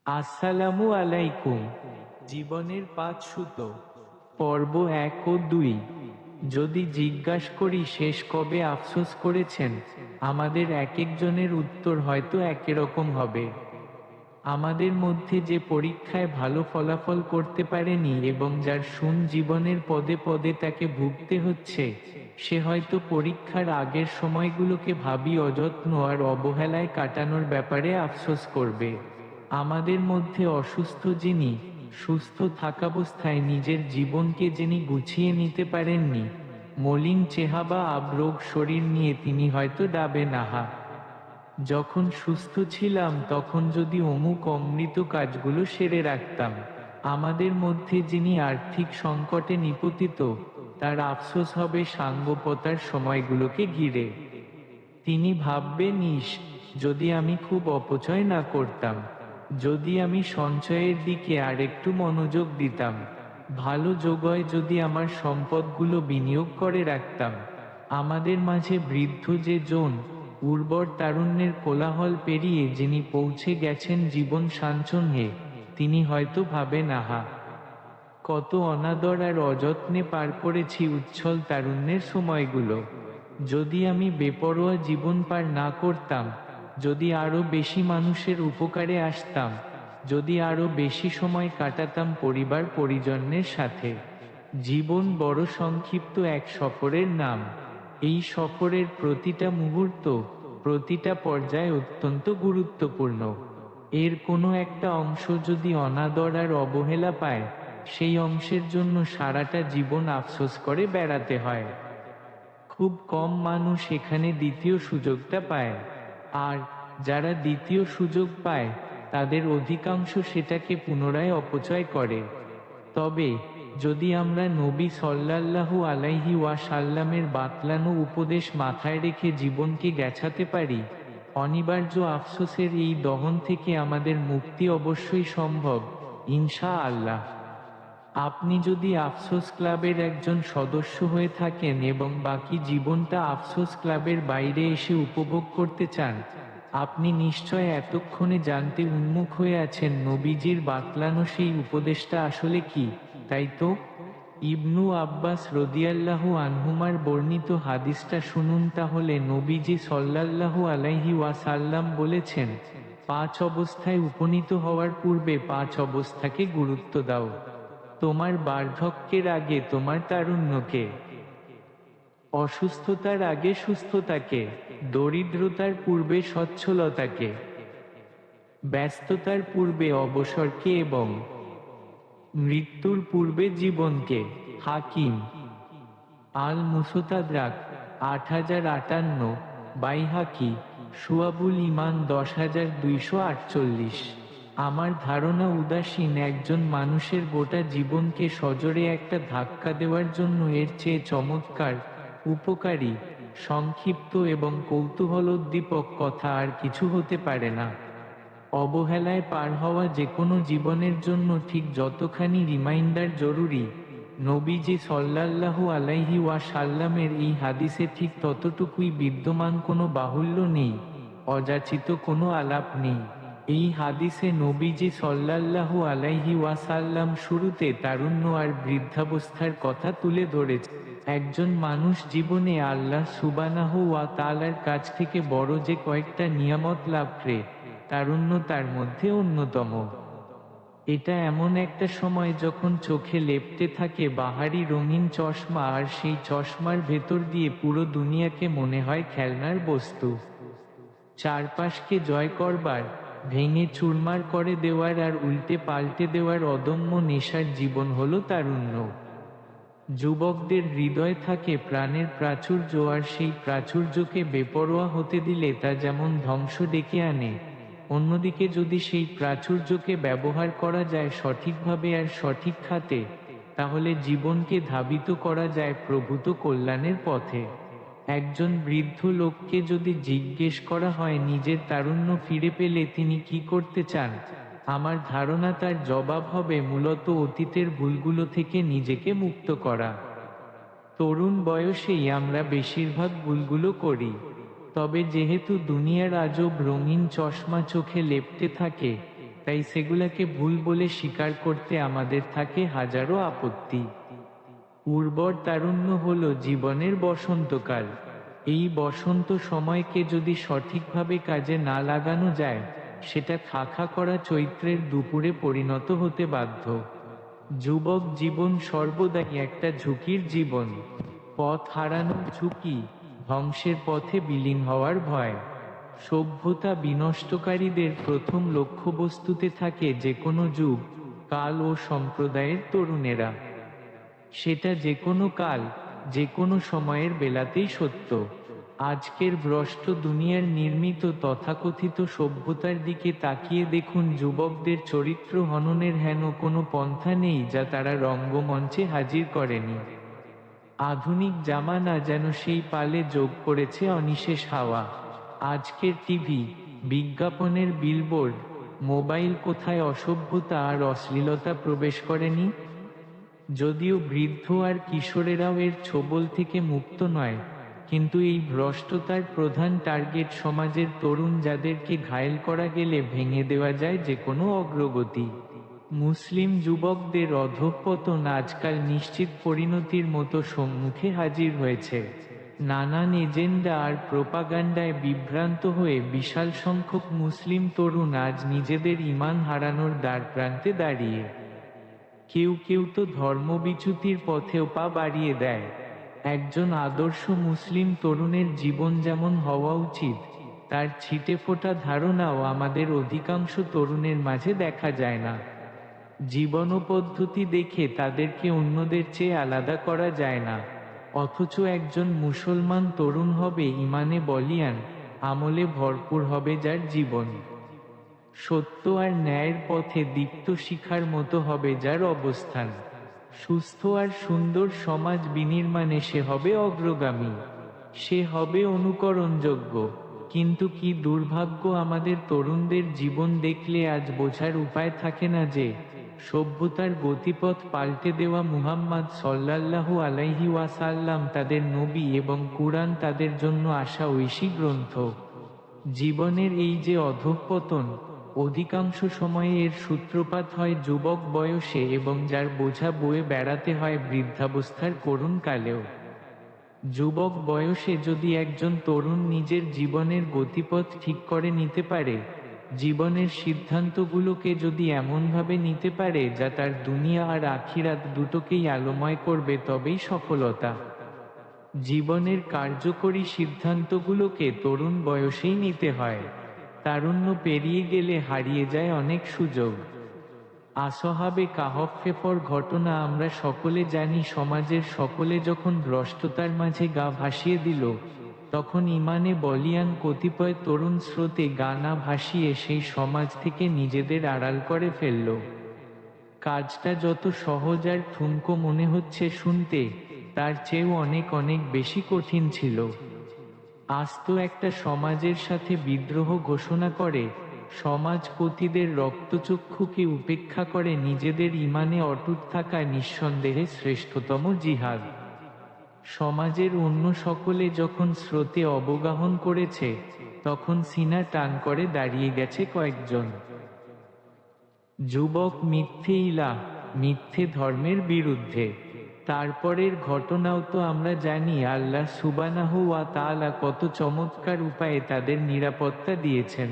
আসসালামু আলাইকুম। জীবনের ৫ সুতো, পর্ব ১ ও ২। যদি জিজ্ঞাসা করি শেষ কবে আফসোস করেছেন, আমাদের একেকজনের উত্তর হয়তো একরকম হবে। আমাদের মধ্যে যে পরীক্ষায় ভালো ফলাফল করতে পারেনি এবং যার জীবনের পদে পদে তাকে ভুগতে হচ্ছে, সে হয়তো পরীক্ষার আগের সময়গুলোকে ভাবি অযত্ন আর অবহেলায় কাটানোর ব্যাপারে আফসোস করবে। আমাদের মধ্যে অসুস্থ যিনি, সুস্থ থাকাবস্থায় নিজের জীবনকে যিনি গুছিয়ে নিতে পারেননি, মলিন চেহারা বা আবরোগ শরীর নিয়ে তিনি হয়তো ডাবে নাহা। যখন সুস্থ ছিলাম তখন যদি অমুক অমৃত কাজগুলো সেরে রাখতাম। আমাদের মধ্যে যিনি আর্থিক সংকটে নিপতিত, তার আফসোস হবে সাঙ্গপতার সময়গুলোকে ঘিরে। তিনি ভাববেন, ইস, যদি আমি খুব অপচয় না করতাম, যদি আমি সঞ্চয়ের দিকে আর একটু মনোযোগ দিতাম, ভালো যোগায় যদি আমার সম্পদগুলো বিনিয়োগ করে রাখতাম। আমাদের মাঝে বৃদ্ধ যে জন, উর্বর তারুণ্যের কোলাহল পেরিয়ে যিনি পৌঁছে গেছেন জীবন সাঞ্চন্যে, তিনি হয়তো ভাবেন, আহা, কত অনাদর আর অযত্নে পার করেছি উচ্ছল তারুণ্যের সময়গুলো। যদি আমি বেপরোয়া জীবন পার না করতাম, যদি আরো বেশি মানুষের উপকারে আসতাম, যদি আরো বেশি সময় কাটাতাম পরিবার পরিজনের সাথে। জীবন বড় সংক্ষিপ্ত এক সফরের নাম। এই সফরের প্রতিটা মুহূর্ত, প্রতিটা পর্যায় অত্যন্ত গুরুত্বপূর্ণ। এর কোনো একটা অংশ যদি অনাদর আর অবহেলা পায়, সেই অংশের জন্য সারাটা জীবন আফসোস করে বেড়াতে হয়। খুব কম মানুষ এখানে দ্বিতীয় সুযোগটা পায়। আর যারা দ্বিতীয় সুযোগ পায়, তাদের অধিকাংশ সেটাকে পুনরায় অপচয় করে। তবে যদি আমরা নবী সাল্লাল্লাহু আলাইহি ওয়াসাল্লামের বাতলানো উপদেশ মাথায় রেখে জীবনকে গেছাতে পারি, অনিবার্য আফসোসের এই দহন থেকে আমাদের মুক্তি অবশ্যই সম্ভব, ইনশাআল্লাহ। আপনি যদি আফসোস ক্লাবের একজন সদস্য হয়ে থাকেন এবং বাকি জীবনটা আফসোস ক্লাবের বাইরে এসে উপভোগ করতে চান, আপনি নিশ্চয় এতক্ষণে জানতে উন্মুখ হয়ে আছেন নবীজির বাতলানো সেই উপদেশটা আসলে কি, তাই তো? ইবনু আব্বাস রাদিয়াল্লাহু আনহুমার বর্ণিত হাদিসটা শুনুন তাহলে। নবীজি সাল্লাল্লাহু আলাইহি ওয়াসাল্লাম বলেছেন, ৫ অবস্থায় উপনীত হওয়ার পূর্বে ৫ অবস্থাকে গুরুত্ব দাও। তোমার বার্ধক্যের আগে তোমার তারুণ্যকে, অসুস্থতার আগে সুস্থতাকে, দরিদ্রতার পূর্বে সচ্ছলতাকে, ব্যস্ততার পূর্বে অবসরকে এবং মৃত্যুর পূর্বে জীবনকে। হাকিম আল মুসতাদরাক ৮০৫৮, বাইহাকি শুআবুল ঈমান ১০২৪৮। আমার ধারণা উদাসীন একজন মানুষের গোটা জীবনকে সজোরে একটা ধাক্কা দেওয়ার জন্য এর চেয়ে চমৎকার, উপকারী, সংক্ষিপ্ত এবং কৌতূহলোদ্দীপক কথা আর কিছু হতে পারে না। অবহেলায় পার হওয়া যেকোনো জীবনের জন্য ঠিক যতখানি রিমাইন্ডার জরুরি, নবীজি সাল্লাল্লাহু আলাইহি ওয়াসাল্লামের এই হাদিসে ঠিক ততটুকুই বিদ্যমান। কোনো বাহুল্য নেই, অযাচিত কোনো আলাপ নেই। এই হাদিসে নবীজি সাল্লাল্লাহু আলাইহি ওয়াসাল্লাম শুরুতে তারুণ্য আর বৃদ্ধাবস্থার কথা তুলে ধরেছে। একজন মানুষ জীবনে আল্লাহ সুবহানাহু ওয়া তাআলার কাছ থেকে বড় যে কয়েকটা নিয়ামত লাভ করে, তারুণ্য তার মধ্যে অন্যতম। এটা এমন একটা সময় যখন চোখে লেপ্টে থাকে বাহারি রঙিন চশমা, আর সেই চশমার ভেতর দিয়ে পুরো দুনিয়াকে মনে হয় খেলনার বস্তু। চারপাশকে জয় করবার, ভেঙে চুরমার করে দেওয়ার আর উল্টে পাল্টে দেওয়ার অদম্য নেশার জীবন হলো তারুণ্য। যুবকদের হৃদয় থাকে প্রাণের প্রাচুর্য, আর সেই প্রাচুর্যকে বেপরোয়া হতে দিলে তা যেমন ধ্বংস ডেকে আনে, অন্যদিকে যদি সেই প্রাচুর্যকে ব্যবহার করা যায় সঠিকভাবে আর সঠিক খাতে, তাহলে জীবনকে ধাবিত করা যায় প্রভূত কল্যাণের পথে। একজন বৃদ্ধ লোককে যদি জিজ্ঞেস করা হয় নিজের তারুণ্য ফিরে পেলে তিনি কি করতে চান, আমার ধারণা তার জবাব হবে মূলত অতীতের ভুলগুলো থেকে নিজেকে মুক্ত করা। তরুণ বয়সেই আমরা বেশিরভাগ ভুলগুলো করি। তবে যেহেতু দুনিয়ার আজব রঙিন চশমা চোখে লেপ্টে থাকে, তাই সেগুলাকে ভুল বলে স্বীকার করতে আমাদের থাকে হাজারো আপত্তি। উর্বর তারুণ্য হলো জীবনের বসন্তকাল। এই বসন্ত সময়কে যদি সঠিকভাবে কাজে না লাগানো যায়, সেটা খাখা করা চৈত্রের দুপুরে পরিণত হতে বাধ্য। যুবক জীবন সর্বদাই একটা ঝুঁকির জীবন। পথ হারানোর ঝুঁকি, ধ্বংসের পথে বিলীন হওয়ার ভয়। সভ্যতা বিনষ্টকারীদের প্রথম লক্ষ্যবস্তুতে থাকে যে কোনো যুগ, কাল ও সম্প্রদায়ের তরুণেরা। সেটা যে কোনো কাল, যে কোনো সময়ের বেলাতেই সত্য। আজকের ভ্রষ্ট দুনিয়ার নির্মিত তথাকথিত সভ্যতার দিকে তাকিয়ে দেখুন, যুবকদের চরিত্র হননের হেন কোনো পন্থা নেই যা তারা রঙ্গমঞ্চে হাজির করেনি। আধুনিক জামানা যেন সেই পালে যোগ করেছে অনিশেষ হাওয়া। আজকের টিভি, বিজ্ঞাপনের বিলবোর্ড, মোবাইল কোথায় অসভ্যতা আর অশ্লীলতা প্রবেশ করেনি? যদিও বৃদ্ধ আর কিশোরেরাও এর ছোবল থেকে মুক্ত নয়, কিন্তু এই ভ্রষ্টতার প্রধান টার্গেট সমাজের তরুণ, যাদেরকে ঘায়েল করা গেলে ভেঙে দেওয়া যায় যে কোনো অগ্রগতি। মুসলিম যুবকদের অধঃপতন আজকাল নিশ্চিত পরিণতির মতো সম্মুখে হাজির হয়েছে। নানান এজেন্ডা আর প্রোপাগান্ডায় বিভ্রান্ত হয়ে বিশাল সংখ্যক মুসলিম তরুণ আজ নিজেদের ঈমান হারানোর দ্বারপ্রান্তে দাঁড়িয়ে। কেউ কেউ তো ধর্মবিচ্যুতির পথেও পা বাড়িয়ে দেয়। একজন আদর্শ মুসলিম তরুণের জীবন যেমন হওয়া উচিত, তার ছিটেফোঁটা ধারণাও আমাদের অধিকাংশ তরুণের মাঝে দেখা যায় না। জীবনপদ্ধতি দেখে তাদেরকে অন্যদের চেয়ে আলাদা করা যায় না, অথচ একজন মুসলমান তরুণ হবে ঈমানে বলিয়ান, আমলে ভরপুর হবে যার জীবন। সত্য আর ন্যায়ের পথে দীপ্ত শিখার মতো হবে যার অবস্থান। সুস্থ আর সুন্দর সমাজ বিনির্মাণে সে হবে অগ্রগামী, সে হবে অনুকরণযোগ্য। কিন্তু কি দুর্ভাগ্য, আমাদের তরুণদের জীবন দেখলে আজ বোঝার উপায় থাকে না যে সভ্যতার গতিপথ পাল্টে দেওয়া মুহাম্মদ সাল্লাল্লাহু আলাইহি ওয়াসাল্লাম তাদের নবী এবং কুরআন তাদের জন্য আসা ঐশী গ্রন্থ। জীবনের এই যে অধঃপতন, অধিকাংশ সময়ে এর সূত্রপাত হয় যুবক বয়সে, এবং যার বোঝা বয়ে বেড়াতে হয় বৃদ্ধাবস্থার করুণ কালেও। যুবক বয়সে যদি একজন তরুণ নিজের জীবনের গতিপথ ঠিক করে নিতে পারে, জীবনের সিদ্ধান্তগুলোকে যদি এমনভাবে নিতে পারে যা তার দুনিয়া আর আখিরাত দুটোকেই আলোময় করবে, তবেই সফলতা। জীবনের কার্যকরী সিদ্ধান্তগুলোকে তরুণ বয়সেই নিতে হয়। তারুণ্য পেরিয়ে গেলে হারিয়ে যায় অনেক সুযোগ। আসহাবে কাহফের ঘটনা আমরা সকলে জানি। সমাজের সকলে যখন ভ্রষ্টতার মাঝে গা ভাসিয়ে দিল, তখন ঈমানে বলিয়ান কতিপয় তরুণ স্রোতে গা না ভাসিয়ে সেই সমাজ থেকে নিজেদের আড়াল করে ফেলল। কাজটা যত সহজ আর ঠুনকো মনে হচ্ছে শুনতে, তার চেয়েও অনেক অনেক বেশি কঠিন ছিল। আস্ত একটা সমাজের সাথে বিদ্রোহ ঘোষণা করে, সমাজপতিদের রক্তচক্ষুকে উপেক্ষা করে নিজেদের ঈমানে অটুট থাকা নিঃসন্দেহে শ্রেষ্ঠতম জিহাদ। সমাজের অন্য সকলে যখন স্রোতে অবগাহন করেছে, তখন সিনা টান করে দাঁড়িয়ে গেছে কয়েকজন যুবক মিথ্যে ইলাহ, মিথ্যে ধর্মের বিরুদ্ধে। তারপরের ঘটনাও তো আমরা জানি। আল্লাহ সুবহানাহু ওয়া তাআলা কত চমৎকার উপায়ে তাদের নিরাপত্তা দিয়েছেন।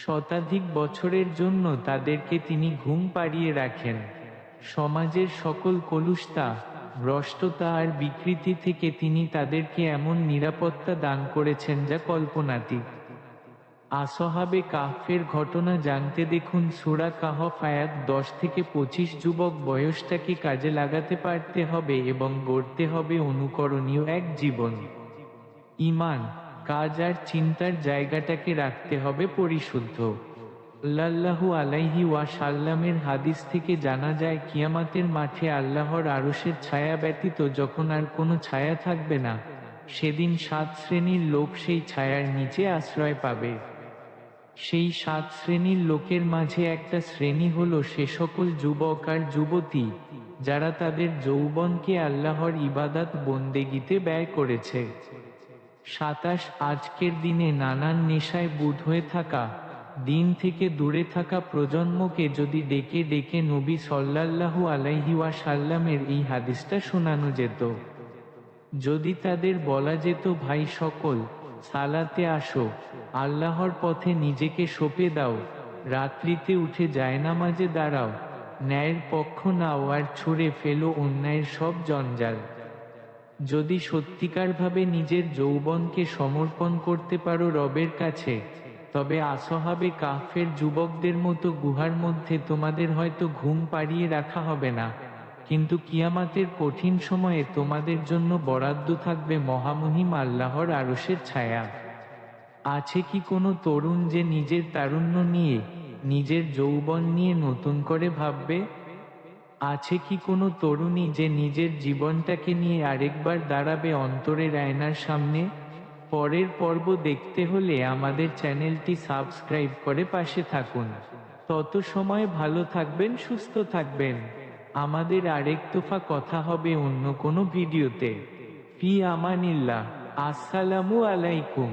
শতাধিক বছরের জন্য তাদেরকে তিনি ঘুম পাড়িয়ে রাখেন। সমাজের সকল কলুষতা, ভ্রষ্টতা আর বিকৃতি থেকে তিনি তাদেরকে এমন নিরাপত্তা দান করেছেন যা কল্পনাতীত। আসহাবে কাহফের ঘটনা জানতে দেখুন সূরা কাহফ আয়াত 10 থেকে 25। যুবক বয়সটাকে কাজে লাগাতে পারতে হবে এবং গড়তে হবে অনুকরণীয় এক জীবন। ঈমান, কাজ আর চিন্তার জায়গাটাকে রাখতে হবে পরিশুদ্ধ। সাল্লাল্লাহু আলাইহি ওয়াসাল্লামের হাদিস থেকে জানা যায়, কিয়ামতের মাঠে আল্লাহর আরশের ছায়া ব্যতীত যখন আর কোনো ছায়া থাকবে না, সেদিন 7 শ্রেণীর লোক সেই ছায়ার নিচে আশ্রয় পাবে। সেই 7 শ্রেণীর লোকের মাঝে একটা শ্রেণী হলো সে সকল যুবক আর যুবতী যারা তাদের যৌবনকে আল্লাহর ইবাদত বন্দেগীতে ব্যয় করেছে। 27 আজকের দিনে নানান নেশায় বুঁদ হয়ে থাকা, দিন থেকে দূরে থাকা প্রজন্মকে যদি ডেকে ডেকে নবী সাল্লাল্লাহু আলাইহি ওয়াসাল্লামের এই হাদিসটা শোনানো যেত, যদি তাদের বলা যেত ভাই সকল, সালাতে আসো, আল্লাহর পথে নিজেকে সঁপে দাও, রাত্রিতে উঠে জায়নামাজে দাঁড়াও, ন্যায়ের পক্ষ নাও আর ছুঁড়ে ফেলো অন্যায়ের সব জঞ্জাল। যদি সত্যিকারভাবে নিজের যৌবনকে সমর্পণ করতে পারো রবের কাছে, তবে আসহাবে কাহফের যুবকদের মতো গুহার মধ্যে তোমাদের হয়তো ঘুম পাড়িয়ে রাখা হবে না, কিন্তু কিয়ামাতের কঠিন সময়ে তোমাদের জন্য বরাদ্দ থাকবে মহামহিম আল্লাহর আরশের ছায়া। আছে কি কোনো তরুণ যে নিজের তারুণ্য নিয়ে, নিজের যৌবন নিয়ে নতুন করে ভাববে? আছে কি কোনো তরুণী যে নিজের জীবনটাকে নিয়ে আরেকবার দাঁড়াবে অন্তরের আয়নার সামনে? পরের পর্ব দেখতে হলে আমাদের চ্যানেলটি সাবস্ক্রাইব করে পাশে থাকুন। তত সময় ভালো থাকবেন, সুস্থ থাকবেন। আমাদের আরেক দফা কথা হবে অন্য কোনো ভিডিওতে। ফি আমানিল্লাহ। আসসালামু আলাইকুম।